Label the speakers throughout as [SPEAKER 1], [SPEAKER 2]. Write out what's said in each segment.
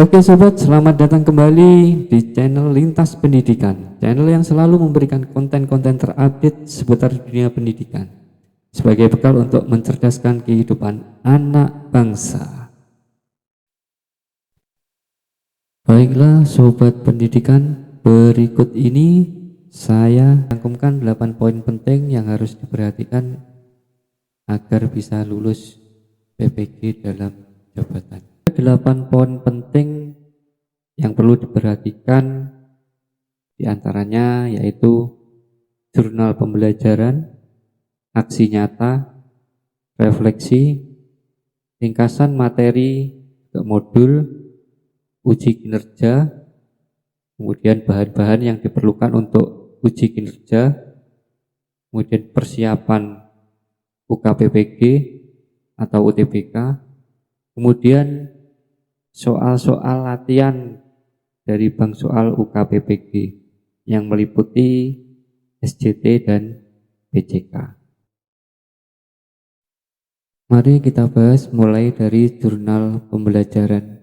[SPEAKER 1] Oke sobat, selamat datang kembali di channel Lintas Pendidikan, channel yang selalu memberikan konten-konten terupdate seputar dunia pendidikan sebagai bekal untuk mencerdaskan kehidupan anak bangsa. Baiklah sobat pendidikan, berikut ini saya rangkumkan 8 poin penting yang harus diperhatikan agar bisa lulus PPG dalam jabatan. 8 poin penting yang perlu diperhatikan diantaranya yaitu jurnal pembelajaran, aksi nyata, refleksi, ringkasan materi ke modul, uji kinerja, kemudian bahan-bahan yang diperlukan untuk uji kinerja, kemudian persiapan UKPPG atau UTBK, kemudian soal-soal latihan dari bank soal UKPPG yang meliputi SJT dan PJK. Mari kita bahas mulai dari jurnal pembelajaran.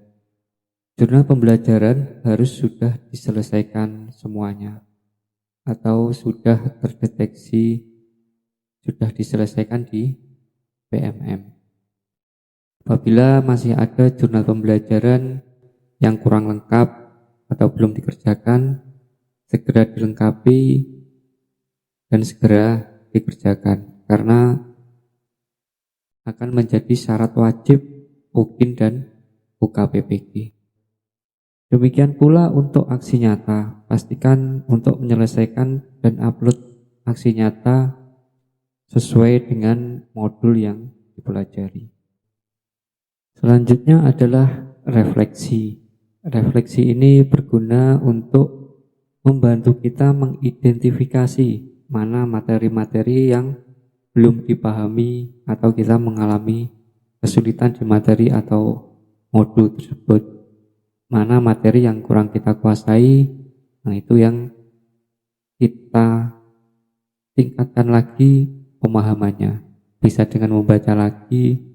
[SPEAKER 1] Jurnal pembelajaran harus sudah diselesaikan semuanya atau sudah terdeteksi sudah diselesaikan di PMM. Apabila masih ada jurnal pembelajaran yang kurang lengkap atau belum dikerjakan, segera dilengkapi dan segera dikerjakan karena akan menjadi syarat wajib UKIN dan UKPPG. Demikian pula untuk aksi nyata, pastikan untuk menyelesaikan dan upload aksi nyata sesuai dengan modul yang dipelajari. Selanjutnya adalah refleksi. Refleksi ini berguna untuk membantu kita mengidentifikasi mana materi-materi yang belum dipahami atau kita mengalami kesulitan di materi atau modul tersebut. Mana materi yang kurang kita kuasai, nah itu yang kita tingkatkan lagi pemahamannya. Bisa dengan membaca lagi,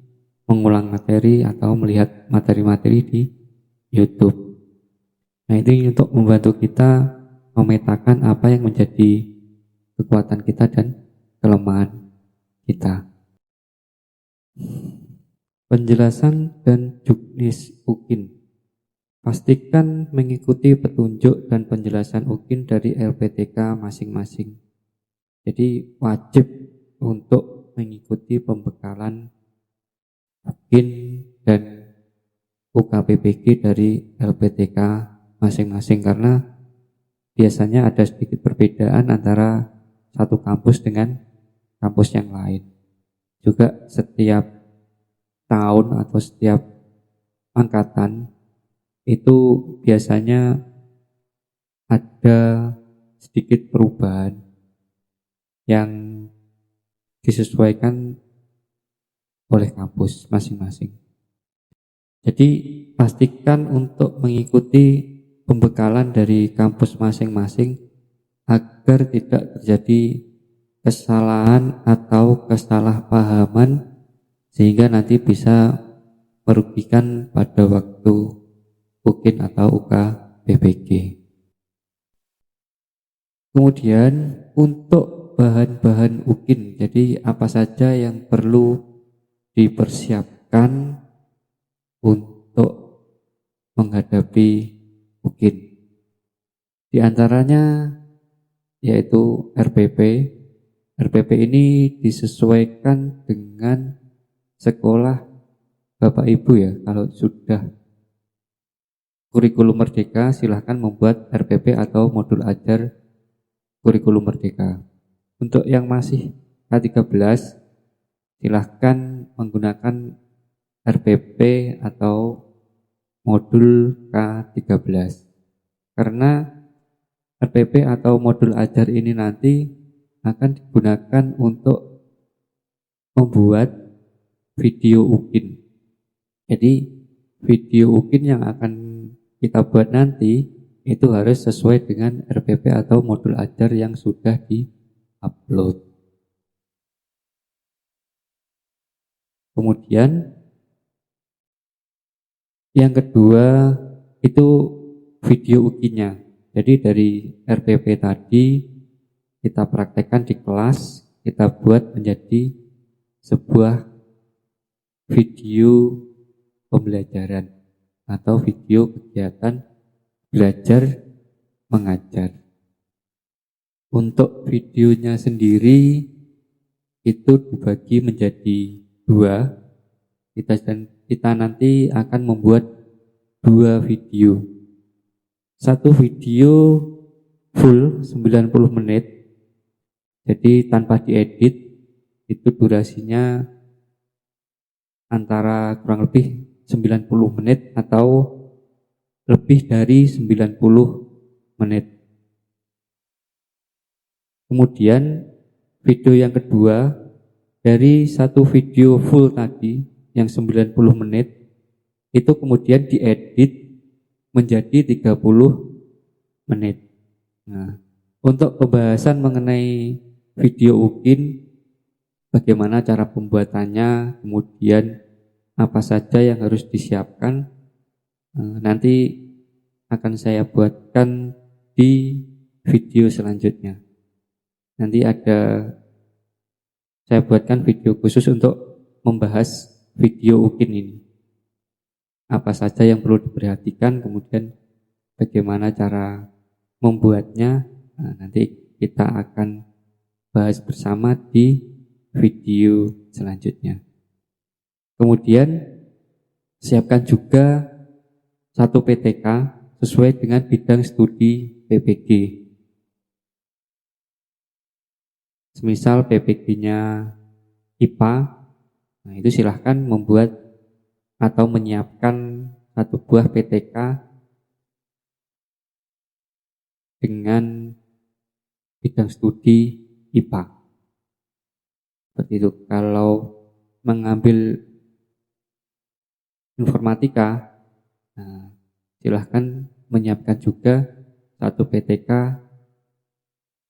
[SPEAKER 1] mengulang materi atau melihat materi-materi di YouTube. Nah, ini untuk membantu kita memetakan apa yang menjadi kekuatan kita dan kelemahan kita. Penjelasan dan juknis UKIN. Pastikan mengikuti petunjuk dan penjelasan UKIN dari LPTK masing-masing. Jadi wajib untuk mengikuti pembekalan UKIN dan UKPPG dari LPTK masing-masing karena biasanya ada sedikit perbedaan antara satu kampus dengan kampus yang lain. Juga setiap tahun atau setiap angkatan itu biasanya ada sedikit perubahan yang disesuaikan oleh kampus masing-masing. Jadi pastikan untuk mengikuti pembekalan dari kampus masing-masing agar tidak terjadi kesalahan atau kesalahpahaman sehingga nanti bisa merugikan pada waktu UKIN atau UKPPG. Kemudian untuk bahan-bahan UKIN, jadi apa saja yang perlu dipersiapkan untuk menghadapi UKIN. Di antaranya yaitu RPP. RPP ini disesuaikan dengan sekolah Bapak Ibu ya. Kalau sudah kurikulum merdeka silahkan membuat RPP atau modul ajar kurikulum merdeka. Untuk yang masih K13 silahkan menggunakan RPP atau modul K13 karena RPP atau modul ajar ini nanti akan digunakan untuk membuat video UKIN. Jadi video UKIN yang akan kita buat nanti itu harus sesuai dengan RPP atau modul ajar yang sudah di-upload. Kemudian yang kedua itu video UKI-nya. Jadi dari RPP tadi kita praktekkan di kelas, kita buat menjadi sebuah video pembelajaran atau video kegiatan belajar mengajar. Untuk videonya sendiri itu dibagi menjadi 2. Kita nanti akan membuat 2 video. Satu video full 90 menit. Jadi tanpa diedit, itu durasinya antara kurang lebih 90 menit atau lebih dari 90 menit. Kemudian video yang kedua, dari satu video full tadi yang 90 menit, itu kemudian diedit menjadi 30 menit. Nah, untuk pembahasan mengenai video UKIN, bagaimana cara pembuatannya, kemudian apa saja yang harus disiapkan, nanti akan saya buatkan di video selanjutnya. Nanti saya buatkan video khusus untuk membahas video UKIN ini. Apa saja yang perlu diperhatikan, kemudian bagaimana cara membuatnya, nanti kita akan bahas bersama di video selanjutnya. Kemudian siapkan juga satu PTK sesuai dengan bidang studi PPG. Semisal PPG-nya IPA, nah itu silahkan membuat atau menyiapkan satu buah PTK dengan bidang studi IPA. Seperti itu. Kalau mengambil informatika, nah, silahkan menyiapkan juga satu PTK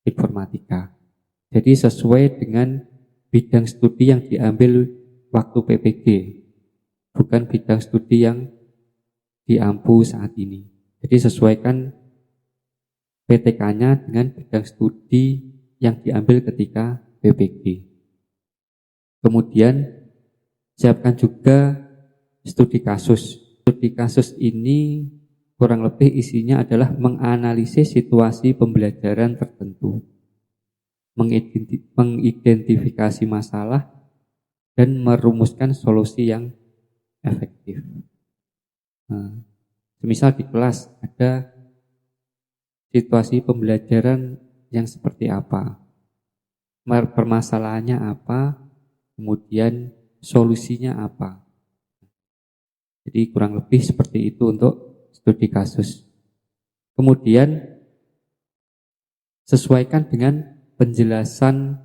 [SPEAKER 1] informatika. Jadi sesuai dengan bidang studi yang diambil waktu PPG, bukan bidang studi yang diampu saat ini. Jadi sesuaikan PTK-nya dengan bidang studi yang diambil ketika PPG. Kemudian siapkan juga studi kasus. Studi kasus ini kurang lebih isinya adalah menganalisis situasi pembelajaran tertentu, mengidentifikasi masalah, dan merumuskan solusi yang efektif. Nah, semisal di kelas ada situasi pembelajaran yang seperti apa, permasalahannya apa, kemudian solusinya apa. Jadi kurang lebih seperti itu untuk studi kasus. Kemudian sesuaikan dengan penjelasan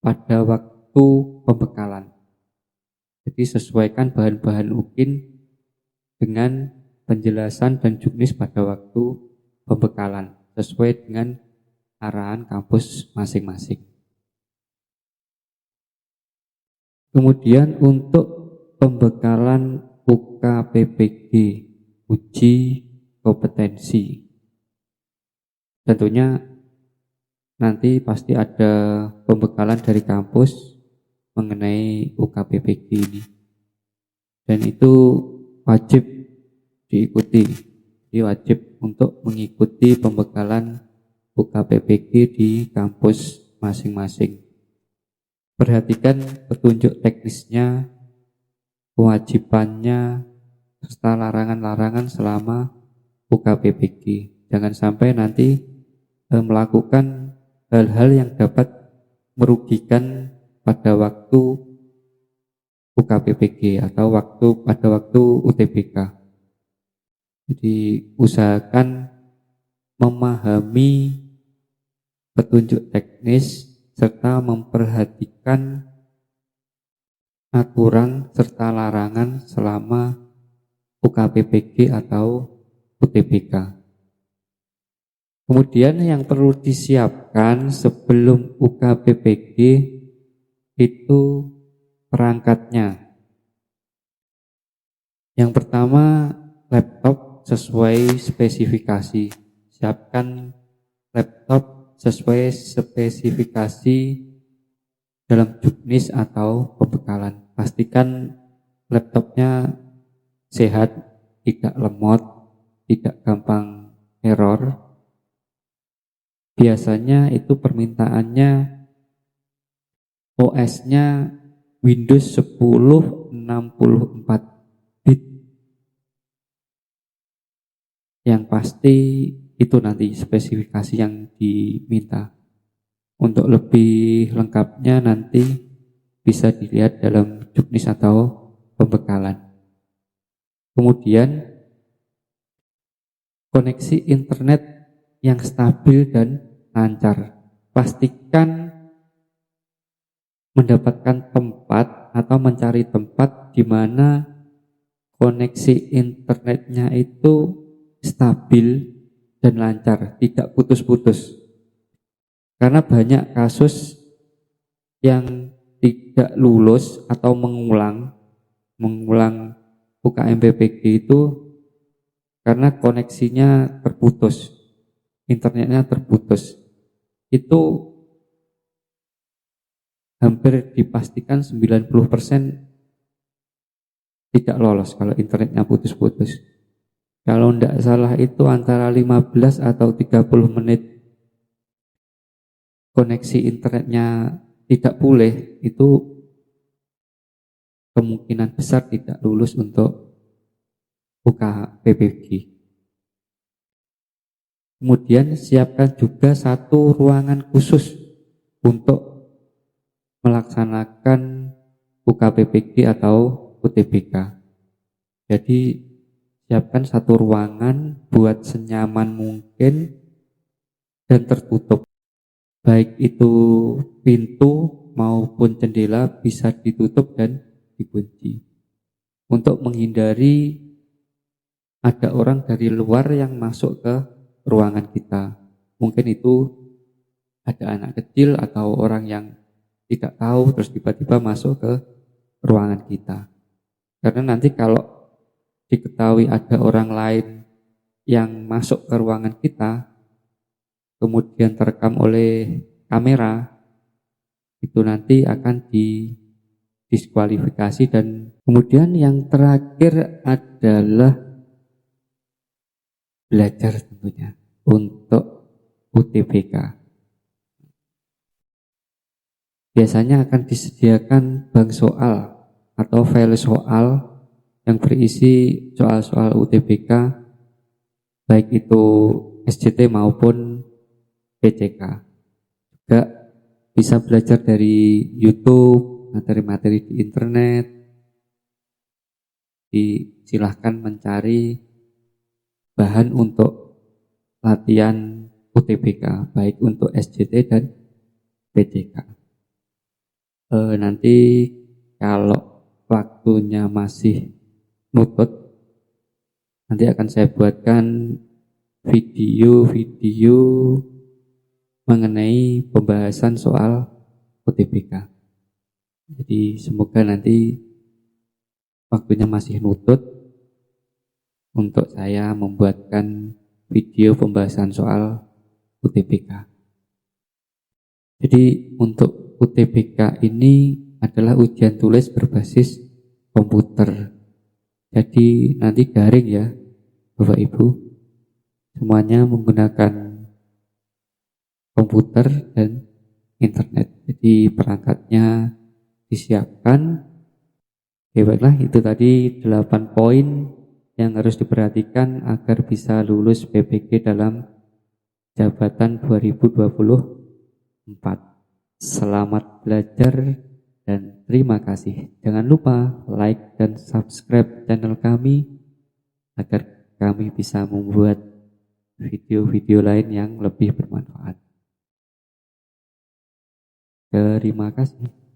[SPEAKER 1] pada waktu pembekalan. Jadi sesuaikan bahan-bahan UKIN dengan penjelasan dan juknis pada waktu pembekalan sesuai dengan arahan kampus masing-masing. Kemudian untuk pembekalan UKPPG, uji kompetensi, tentunya nanti pasti ada pembekalan dari kampus mengenai UKPPG ini, dan itu wajib diikuti. Jadi wajib untuk mengikuti pembekalan UKPPG di kampus masing-masing. Perhatikan petunjuk teknisnya, kewajibannya, serta larangan-larangan selama UKPPG. Jangan sampai nanti melakukan hal-hal yang dapat merugikan pada waktu UKPPG atau pada waktu UTBK. Jadi usahakan memahami petunjuk teknis serta memperhatikan aturan serta larangan selama UKPPG atau UTBK. Kemudian yang perlu disiapkan sebelum UKPPG itu perangkatnya. Yang pertama laptop sesuai spesifikasi. Siapkan laptop sesuai spesifikasi dalam juknis atau pembekalan. Pastikan laptopnya sehat, tidak lemot, tidak gampang error. Biasanya itu permintaannya OS-nya Windows 10 64 bit. Yang pasti itu nanti spesifikasi yang diminta. Untuk lebih lengkapnya nanti bisa dilihat dalam juknis atau pembekalan. Kemudian koneksi internet yang stabil dan lancar. Pastikan mendapatkan tempat atau mencari tempat di mana koneksi internetnya itu stabil dan lancar, tidak putus-putus. Karena banyak kasus yang tidak lulus atau mengulang UKM PPG itu karena koneksinya terputus, internetnya terputus. Itu hampir dipastikan 90% tidak lolos kalau internetnya putus-putus. Kalau tidak salah itu antara 15 atau 30 menit koneksi internetnya tidak pulih, itu kemungkinan besar tidak lulus untuk UKM PPG. Kemudian siapkan juga satu ruangan khusus untuk melaksanakan UKPPG atau UTBK. Jadi siapkan satu ruangan buat senyaman mungkin dan tertutup. Baik itu pintu maupun jendela bisa ditutup dan dikunci. Untuk menghindari ada orang dari luar yang masuk ke ruangan kita. Mungkin itu ada anak kecil atau orang yang tidak tahu terus tiba-tiba masuk ke ruangan kita. Karena nanti kalau diketahui ada orang lain yang masuk ke ruangan kita, kemudian terekam oleh kamera, itu nanti akan didiskualifikasi. Dan kemudian yang terakhir adalah belajar tentunya untuk UTBK. Biasanya akan disediakan bank soal atau file soal yang berisi soal-soal UTBK, baik itu SJT maupun PCK. Juga bisa belajar dari YouTube, materi-materi di internet. Silahkan mencari bahan untuk latihan UTBK, baik untuk SJT dan PCK. Nanti kalau waktunya masih nutut, nanti akan saya buatkan video-video mengenai pembahasan soal UTBK. Jadi semoga nanti waktunya masih nutut untuk saya membuatkan video pembahasan soal UTBK. Jadi untuk UTBK ini adalah ujian tulis berbasis komputer. Jadi nanti daring ya Bapak Ibu. Semuanya menggunakan komputer dan internet. Jadi perangkatnya disiapkan. Oke, baiklah, itu tadi 8 poin yang harus diperhatikan agar bisa lulus PPG dalam jabatan 2024. Selamat belajar dan terima kasih. Jangan lupa like dan subscribe channel kami agar kami bisa membuat video-video lain yang lebih bermanfaat. Terima kasih.